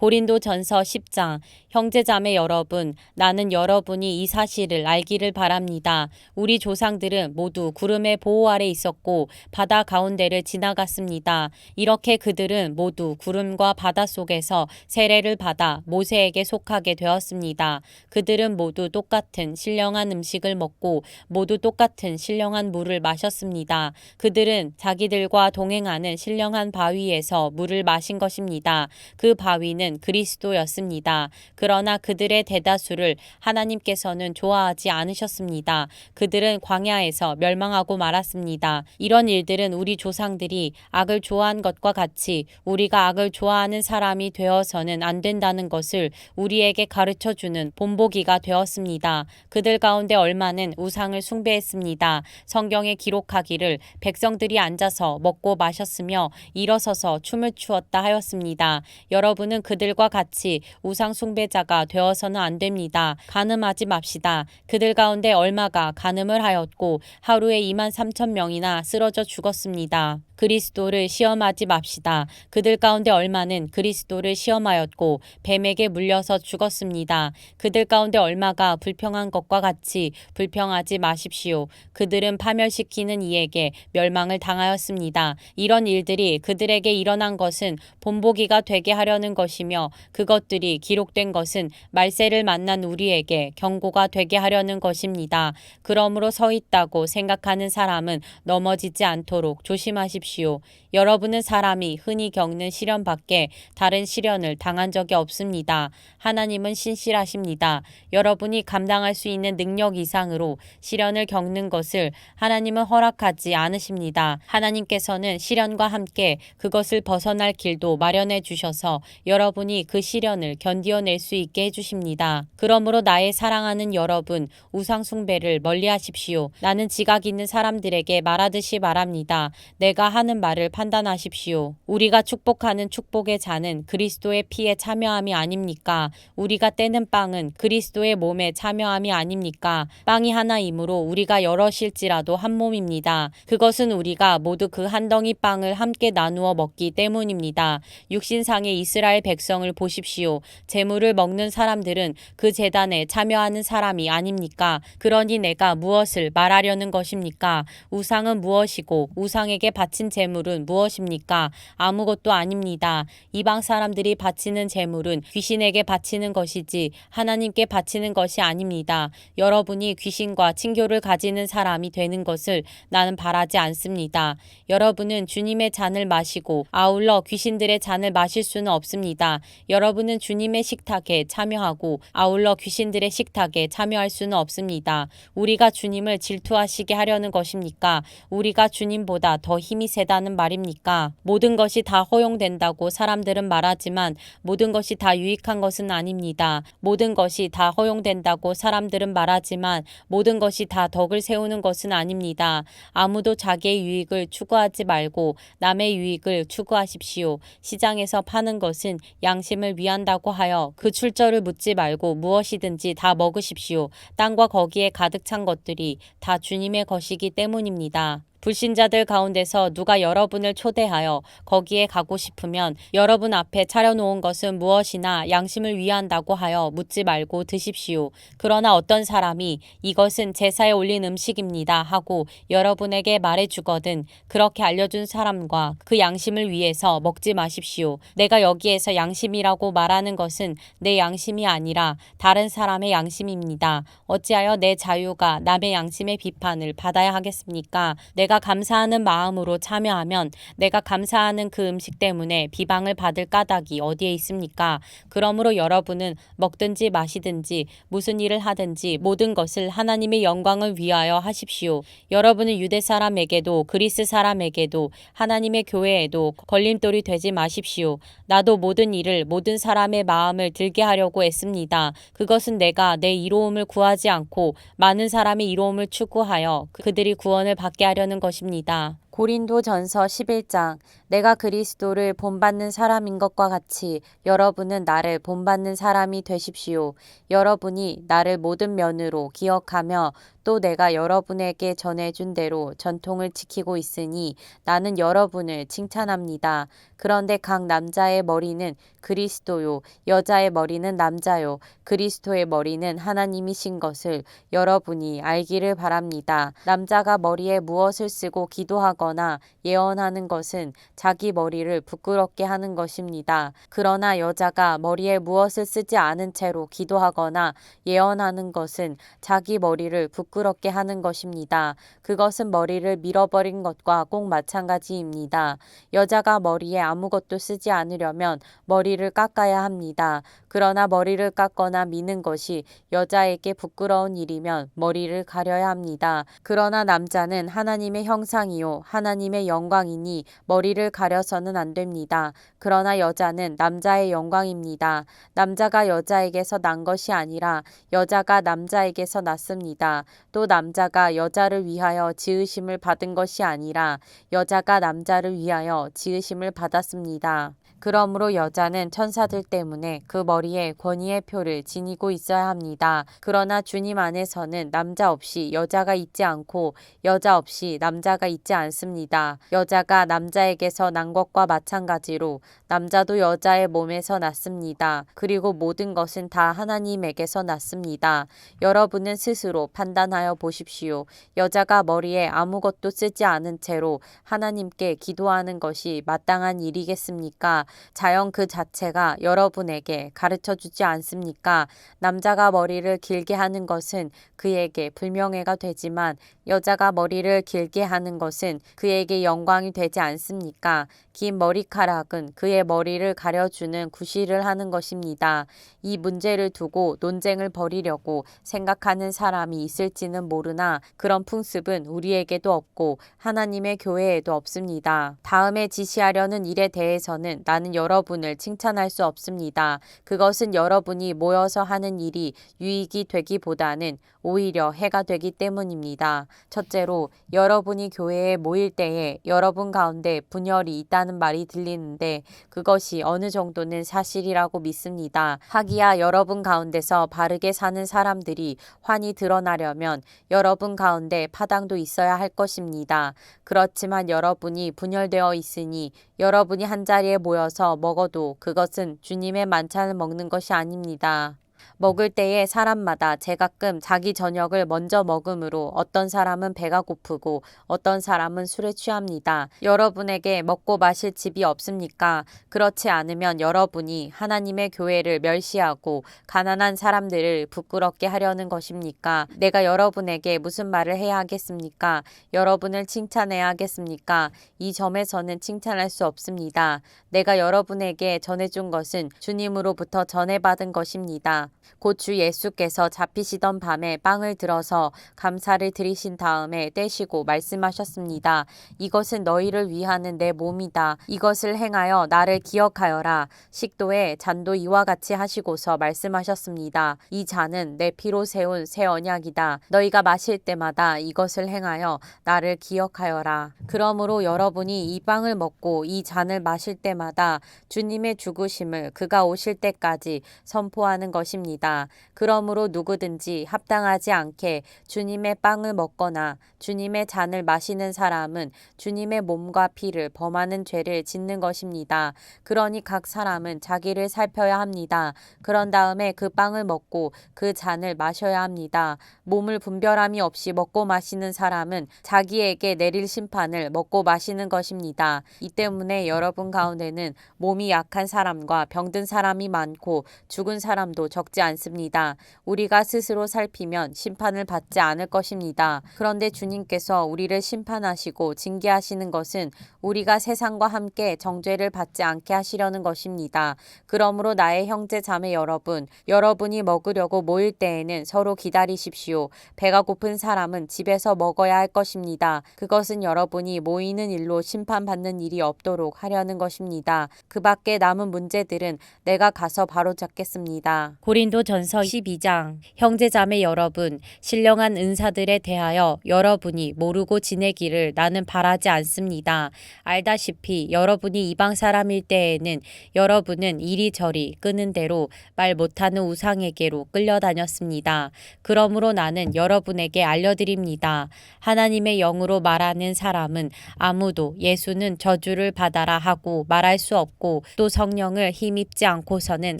고린도전서 10장. 형제자매 여러분, 나는 여러분이 이 사실을 알기를 바랍니다. 우리 조상들은 모두 구름의 보호 아래 있었고 바다 가운데를 지나갔습니다. 이렇게 그들은 모두 구름과 바다 속에서 세례를 받아 모세에게 속하게 되었습니다. 그들은 모두 똑같은 신령한 음식을 먹고 모두 똑같은 신령한 물을 마셨습니다. 그들은 자기들과 동행하는 신령한 바위에서 물을 마신 것입니다. 그 바위는 그리스도였습니다. 그러나 그들의 대다수를 하나님께서는 좋아하지 않으셨습니다. 그들은 광야에서 멸망하고 말았습니다. 이런 일들은 우리 조상들이 악을 좋아한 것과 같이 우리가 악을 좋아하는 사람이 되어서는 안 된다는 것을 우리에게 가르쳐주는 본보기가 되었습니다. 그들 가운데 얼마는 우상을 숭배했습니다. 성경에 기록하기를 백성들이 앉아서 먹고 마셨으며 일어서서 춤을 추었다 하였습니다. 여러분은 그들과 같이 우상 숭배자가 되어서는 안 됩니다. 간음하지 맙시다. 그들 가운데 얼마가 간음을 하였고 하루에 23,000명이나 쓰러져 죽었습니다. 그리스도를 시험하지 맙시다. 그들 가운데 얼마는 그리스도를 시험하였고 뱀에게 물려서 죽었습니다. 그들 가운데 얼마가 불평한 것과 같이 불평하지 마십시오. 그들은 파멸시키는 이에게 멸망을 당하였습니다. 이런 일들이 그들에게 일어난 것은 본보기가 되게 하려는 것이며 그것들이 기록된 것은 말세를 만난 우리에게 경고가 되게 하려는 것입니다. 그러므로 서 있다고 생각하는 사람은 넘어지지 않도록 조심하십시오. 여러분은 사람이 흔히 겪는 시련 밖에 다른 시련을 당한 적이 없습니다. 하나님은 신실하십니다. 여러분이 감당할 수 있는 능력 이상으로 시련을 겪는 것을 하나님은 허락하지 않으십니다. 하나님께서는 시련과 함께 그것을 벗어날 길도 마련해 주셔서 여러분이 그 시련을 견디어낼 수 있게 해주십니다. 그러므로 나의 사랑하는 여러분, 우상 숭배를 멀리하십시오. 나는 지각 있는 사람들에게 말하듯이 말합니다. 내가 하는 말을 판단하십시오. 우리가 축복하는 축복의 잔은 그리스도의 피에 참여함이 아닙니까? 우리가 떼는 빵은 그리스도의 몸에 참여함이 아닙니까? 빵이 하나이므로 우리가 여럿일지라도 한 몸입니다. 그것은 우리가 모두 그 한 덩이 빵을 함께 나누어 먹기 때문입니다. 육신상의 이스라엘 백성을 보십시오. 제물을 먹는 사람들은 그 제단에 참여하는 사람이 아닙니까? 그러니 내가 무엇을 말하려는 것입니까? 우상은 무엇이고 우상에게 바친 제물은 무엇입니까? 아무것도 아닙니다. 이방 사람들이 바치는 제물은 귀신에게 바치는 것이지 하나님께 바치는 것이 아닙니다. 여러분이 귀신과 친교를 가지는 사람이 되는 것을 나는 바라지 않습니다. 여러분은 주님의 잔을 마시고 아울러 귀신들의 잔을 마실 수는 없습니다. 여러분은 주님의 식탁에 참여하고 아울러 귀신들의 식탁에 참여할 수는 없습니다. 우리가 주님을 질투하시게 하려는 것입니까? 우리가 주님보다 더 힘이 세다는 말입니까? 모든 것이 다 허용된다고 사람들은 말하지만 모든 것이 다 유익한 것은 아닙니다. 모든 것이 다 허용된다고 사람들은 말하지만 모든 것이 다 덕을 세우는 것은 아닙니다. 아무도 자기의 유익을 추구하지 말고 남의 유익을 추구하십시오. 시장에서 파는 것은 양심을 위한다고 하여 그 출처를 묻지 말고 무엇이든지 다 먹으십시오. 땅과 거기에 가득 찬 것들이 다 주님의 것이기 때문입니다. 불신자들 가운데서 누가 여러분을 초대하여 거기에 가고 싶으면 여러분 앞에 차려놓은 것은 무엇이나 양심을 위한다고 하여 묻지 말고 드십시오. 그러나 어떤 사람이 이것은 제사에 올린 음식입니다 하고 여러분에게 말해주거든 그렇게 알려준 사람과 그 양심을 위해서 먹지 마십시오. 내가 여기에서 양심이라고 말하는 것은 내 양심이 아니라 다른 사람의 양심입니다. 어찌하여 내 자유가 남의 양심의 비판을 받아야 하겠습니까? 내가 감사하는 마음으로 참여하면 내가 감사하는 그 음식 때문에 비방을 받을 까닭이 어디에 있습니까? 그러므로 여러분은 먹든지 마시든지 무슨 일을 하든지 모든 것을 하나님의 영광을 위하여 하십시오. 여러분은 유대 사람에게도 그리스 사람에게도 하나님의 교회에도 걸림돌이 되지 마십시오. 나도 모든 일을 모든 사람의 마음을 들게 하려고 애씁니다. 그것은 내가 내 이로움을 구하지 않고 많은 사람의 이로움을 추구하여 그들이 구원을 받게 하려는 것입니다. 고린도전서 11장. 내가 그리스도를 본받는 사람인 것과 같이 여러분은 나를 본받는 사람이 되십시오. 여러분이 나를 모든 면으로 기억하며 또 내가 여러분에게 전해준 대로 전통을 지키고 있으니 나는 여러분을 칭찬합니다. 그런데 각 남자의 머리는 그리스도요, 여자의 머리는 남자요, 그리스도의 머리는 하나님이신 것을 여러분이 알기를 바랍니다. 남자가 머리에 무엇을 쓰고 기도하거나 예언하는 것은 자기 머리를 부끄럽게 하는 것입니다. 그러나 여자가 머리에 무엇을 쓰지 않은 채로 기도하거나 예언하는 것은 자기 머리를 부끄럽게 하는 것입니다. 그것은 머리를 밀어버린 것과 꼭 마찬가지입니다. 여자가 머리에 아무것도 쓰지 않으려면 머리를 깎아야 합니다. 그러나 머리를 깎거나 미는 것이 여자에게 부끄러운 일이면 머리를 가려야 합니다. 그러나 남자는 하나님의 형상이요 하나님의 영광이니 머리를 가려서는 안 됩니다. 그러나 여자는 남자의 영광입니다. 남자가 여자에게서 난 것이 아니라 여자가 남자에게서 났습니다. 또 남자가 여자를 위하여 지으심을 받은 것이 아니라 여자가 남자를 위하여 지으심을 받았습니다. 그러므로 여자는 천사들 때문에 그 머리에 권위의 표를 지니고 있어야 합니다. 그러나 주님 안에서는 남자 없이 여자가 있지 않고 여자 없이 남자가 있지 않습니다. 여자가 남자에게서 난 것과 마찬가지로 남자도 여자의 몸에서 났습니다. 그리고 모든 것은 다 하나님에게서 났습니다. 여러분은 스스로 판단하여 보십시오. 여자가 머리에 아무것도 쓰지 않은 채로 하나님께 기도하는 것이 마땅한 일이겠습니까? 자연 그 자체가 여러분에게 가르쳐 주지 않습니까? 남자가 머리를 길게 하는 것은 그에게 불명예가 되지만 여자가 머리를 길게 하는 것은 그에게 영광이 되지 않습니까? 긴 머리카락은 그의 머리를 가려주는 구실을 하는 것입니다. 이 문제를 두고 논쟁을 벌이려고 생각하는 사람이 있을지는 모르나 그런 풍습은 우리에게도 없고 하나님의 교회에도 없습니다. 다음에 지시하려는 일에 대해서는 나는 여러분을 칭찬할 수 없습니다. 그것은 여러분이 모여서 하는 일이 유익이 되기보다는 오히려 해가 되기 때문입니다. 첫째로, 여러분이 교회에 모일 때에 여러분 가운데 분열이 있다는 말이 들리는데 그것이 어느 정도는 사실이라고 믿습니다. 하기야 여러분 가운데서 바르게 사는 사람들이 환히 드러나려면 여러분 가운데 파당도 있어야 할 것입니다. 그렇지만 여러분이 분열되어 있으니 여러분이 한자리에 모여서 먹어도 그것은 주님의 만찬을 먹는 것이 아닙니다. 먹을 때에 사람마다 제가끔 자기 저녁을 먼저 먹음으로 어떤 사람은 배가 고프고 어떤 사람은 술에 취합니다. 여러분에게 먹고 마실 집이 없습니까? 그렇지 않으면 여러분이 하나님의 교회를 멸시하고 가난한 사람들을 부끄럽게 하려는 것입니까? 내가 여러분에게 무슨 말을 해야 하겠습니까? 여러분을 칭찬해야 하겠습니까? 이 점에서는 칭찬할 수 없습니다. 내가 여러분에게 전해준 것은 주님으로부터 전해받은 것입니다. 곧 주 예수께서 잡히시던 밤에 빵을 들어서 감사를 드리신 다음에 떼시고 말씀하셨습니다. 이것은 너희를 위하는 내 몸이다. 이것을 행하여 나를 기억하여라. 식도에 잔도 이와 같이 하시고서 말씀하셨습니다. 이 잔은 내 피로 세운 새 언약이다. 너희가 마실 때마다 이것을 행하여 나를 기억하여라. 그러므로 여러분이 이 빵을 먹고 이 잔을 마실 때마다 주님의 죽으심을 그가 오실 때까지 선포하는 것입니다. 그러므로 누구든지 합당하지 않게 주님의 빵을 먹거나 주님의 잔을 마시는 사람은 주님의 몸과 피를 범하는 죄를 짓는 것입니다. 그러니 각 사람은 자기를 살펴야 합니다. 그런 다음에 그 빵을 먹고 그 잔을 마셔야 합니다. 몸을 분별함이 없이 먹고 마시는 사람은 자기에게 내릴 심판을 먹고 마시는 것입니다. 이 때문에 여러분 가운데는 몸이 약한 사람과 병든 사람이 많고 죽은 사람도 적지 않습니다. 우리가 스스로 살피면 심판을 받지 않을 것입니다. 그런데 주님께서 우리를 심판하시고 징계하시는 것은 우리가 세상과 함께 정죄를 받지 않게 하시려는 것입니다. 그러므로 나의 형제 자매 여러분, 여러분이 먹으려고 모일 때에는 서로 기다리십시오. 배가 고픈 사람은 집에서 먹어야 할 것입니다. 그것은 여러분이 모이는 일로 심판받는 일이 없도록 하려는 것입니다. 그 밖에 남은 문제들은 내가 가서 바로잡겠습니다. 고린도전서 12장 형제자매 여러분, 신령한 은사들에 대하여 여러분이 모르고 지내기를 나는 바라지 않습니다. 알다시피 여러분이 이방 사람일 때에는 여러분은 이리저리 끄는 대로 말 못하는 우상에게로 끌려다녔습니다. 그러므로 나는 여러분에게 알려드립니다. 하나님의 영으로 말하는 사람은 아무도 예수는 저주를 받아라 하고 말할 수 없고, 또 성령을 힘입지 않고서는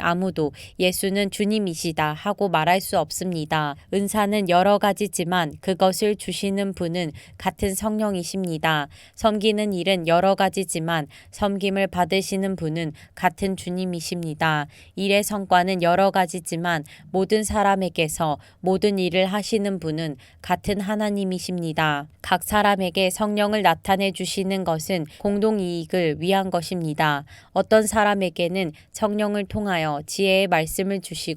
아무도 예수는 주님이시다 하고 말할 수 없습니다. 은사는 여러 가지지만 그것을 주시는 분은 같은 성령이십니다. 섬기는 일은 여러 가지지만 섬김을 받으시는 분은 같은 주님이십니다. 일의 성과는 여러 가지지만 모든 사람에게서 모든 일을 하시는 분은 같은 하나님이십니다. 각 사람에게 성령을 나타내 주시는 것은 공동 이익을 위한 것입니다. 어떤 사람에게는 성령을 통하여 지혜의 말씀을 주시고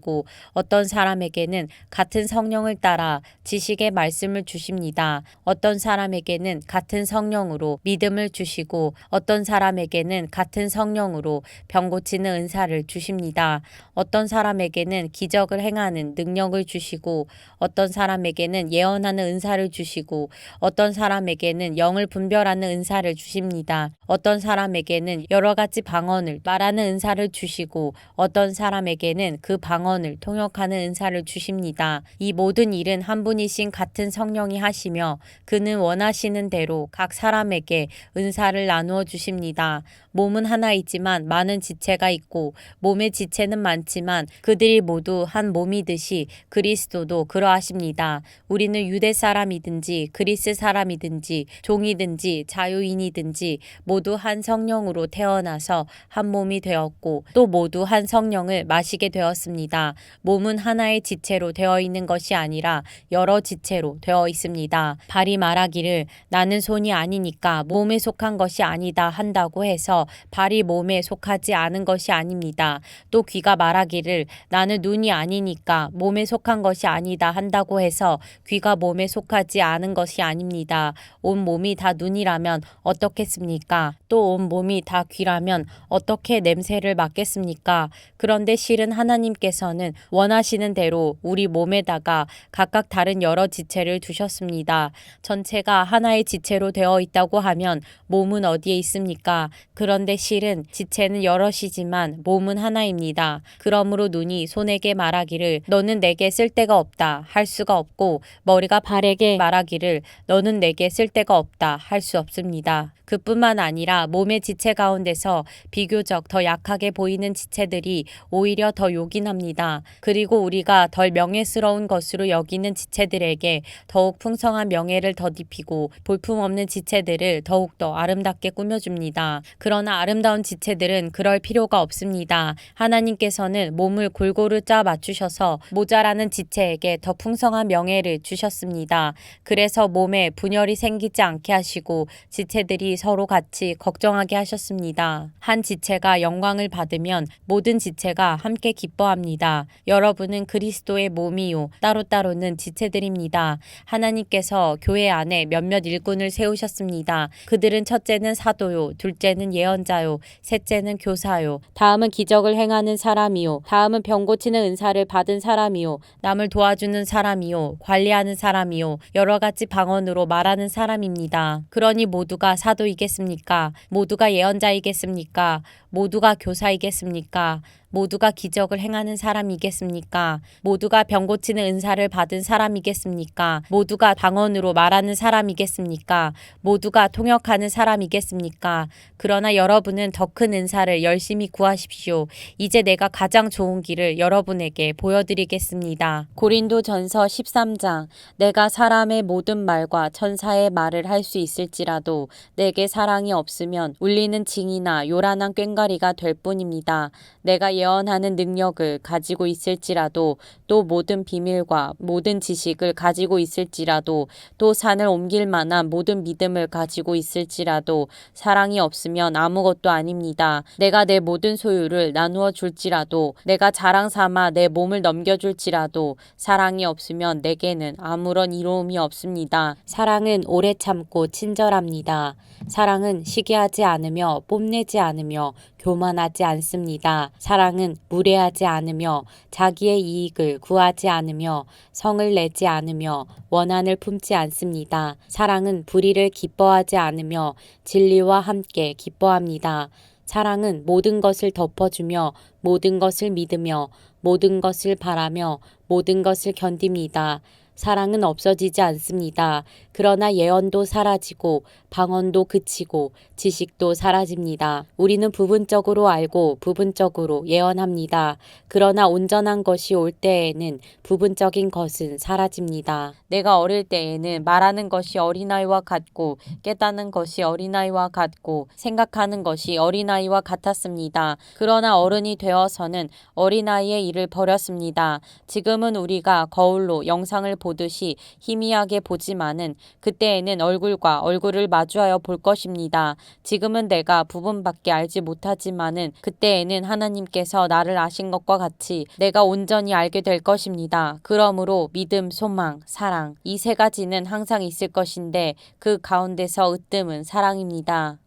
어떤 사람에게는 같은 성령을 따라 지식의 말씀을 주십니다. 어떤 사람에게는 같은 성령으로 믿음을 주시고 어떤 사람에게는 같은 성령으로 병 고치는 은사를 주십니다. 어떤 사람에게는 기적을 행하는 능력을 주시고 어떤 사람에게는 예언하는 은사를 주시고 어떤 사람에게는 영을 분별하는 은사를 주십니다. 어떤 사람에게는 여러 가지 방언을 말하는 은사를 주시고 어떤 사람에게는 그 방언을 통역하는 은사를 주십니다. 이 모든 일은 한 분이신 같은 성령이 하시며 그는 원하시는 대로 각 사람에게 은사를 나누어 주십니다. 몸은 하나이지만 많은 지체가 있고 몸의 지체는 많지만 그들이 모두 한 몸이듯이 그리스도도 그러하십니다. 우리는 유대 사람이든지 그리스 사람이든지 종이든지 자유인이든지 모두 한 성령으로 태어나서 한 몸이 되었고 또 모두 한 성령을 마시게 되었습니다. 몸은 하나의 지체로 되어 있는 것이 아니라 여러 지체로 되어 있습니다. 발이 말하기를 나는 손이 아니니까 몸에 속한 것이 아니다 한다고 해서 발이 몸에 속하지 않은 것이 아닙니다. 또 귀가 말하기를 나는 눈이 아니니까 몸에 속한 것이 아니다 한다고 해서 귀가 몸에 속하지 않은 것이 아닙니다. 온 몸이 다 눈이라면 어떻겠습니까? 또 온 몸이 다 귀라면 어떻게 냄새를 맡겠습니까? 그런데 실은 하나님께서는 원하시는 대로 우리 몸에다가 각각 다른 여러 지체를 두셨습니다. 전체가 하나의 지체로 되어 있다고 하면 몸은 어디에 있습니까? 그런데 실은 지체는 여럿이지만 몸은 하나입니다. 그러므로 눈이 손에게 말하기를 너는 내게 쓸데가 없다 할 수가 없고 머리가 발에게 말하기를 너는 내게 쓸데가 없다 할 수 없습니다. 그뿐만 아니라 몸의 지체 가운데서 비교적 더 약하게 보이는 지체들이 오히려 더 요긴합니다. 그리고 우리가 덜 명예스러운 것으로 여기는 지체들에게 더욱 풍성한 명예를 덧입히고 볼품없는 지체들을 더욱더 아름답게 꾸며줍니다. 그러나 아름다운 지체들은 그럴 필요가 없습니다. 하나님께서는 몸을 골고루 짜 맞추셔서 모자라는 지체에게 더 풍성한 명예를 주셨습니다. 그래서 몸에 분열이 생기지 않게 하시고 지체들이 서로 같이 걱정하게 하셨습니다. 한 지체가 영광을 받으면 모든 지체가 함께 기뻐합니다. 여러분은 그리스도의 몸이요 따로따로는 지체들입니다. 하나님께서 교회 안에 몇몇 일꾼을 세우셨습니다. 그들은 첫째는 사도요, 둘째는 예언자요, 셋째는 교사요, 다음은 기적을 행하는 사람이요, 다음은 병 고치는 은사를 받은 사람이요, 남을 도와주는 사람이요, 관리하는 사람이요, 여러 가지 방언으로 말하는 사람입니다. 그러니 모두가 사도이겠습니까? 모두가 예언자이겠습니까? 모두가 교사이겠습니까? 모두가 기적을 행하는 사람이겠습니까? 모두가 병 고치는 은사를 받은 사람이겠습니까? 모두가 방언으로 말하는 사람이겠습니까? 모두가 통역하는 사람이겠습니까? 그러나 여러분은 더 큰 은사를 열심히 구하십시오. 이제 내가 가장 좋은 길을 여러분에게 보여드리겠습니다. 고린도전서 13장 내가 사람의 모든 말과 천사의 말을 할 수 있을지라도 내게 사랑이 없으면 울리는 징이나 요란한 꽹과리가 될 뿐입니다. 내가 예언하는 능력을 가지고 있을지라도 또 모든 비밀과 모든 지식을 가지고 있을지라도 또 산을 옮길 만한 모든 믿음을 가지고 있을지라도 사랑이 없으면 아무것도 아닙니다. 내가 내 모든 소유를 나누어 줄지라도 내가 자랑 삼아 내 몸을 넘겨줄지라도 사랑이 없으면 내게는 아무런 이로움이 없습니다. 사랑은 오래 참고 친절합니다. 사랑은 시기하지 않으며 뽐내지 않으며 교만하지 않습니다. 사랑은 무례하지 않으며 자기의 이익을 구하지 않으며 성을 내지 않으며 원한을 품지 않습니다. 사랑은 불의를 기뻐하지 않으며 진리와 함께 기뻐합니다. 사랑은 모든 것을 덮어주며 모든 것을 믿으며 모든 것을 바라며 모든 것을 견딥니다. 사랑은 없어지지 않습니다. 그러나 예언도 사라지고 방언도 그치고 지식도 사라집니다. 우리는 부분적으로 알고 부분적으로 예언합니다. 그러나 온전한 것이 올 때에는 부분적인 것은 사라집니다. 내가 어릴 때에는 말하는 것이 어린아이와 같고 깨닫는 것이 어린아이와 같고 생각하는 것이 어린아이와 같았습니다. 그러나 어른이 되어서는 어린아이의 일을 버렸습니다. 지금은 우리가 거울로 영상을 보듯이 희미하게 보지만은 그때에는 얼굴과 얼굴을 마주하여 볼 것입니다. 지금은 내가 부분밖에 알지 못하지만은 그때에는 하나님께서 나를 아신 것과 같이 내가 온전히 알게 될 것입니다. 그러므로 믿음, 소망, 사랑 이 세 가지는 항상 있을 것인데 그 가운데서 으뜸은 사랑입니다.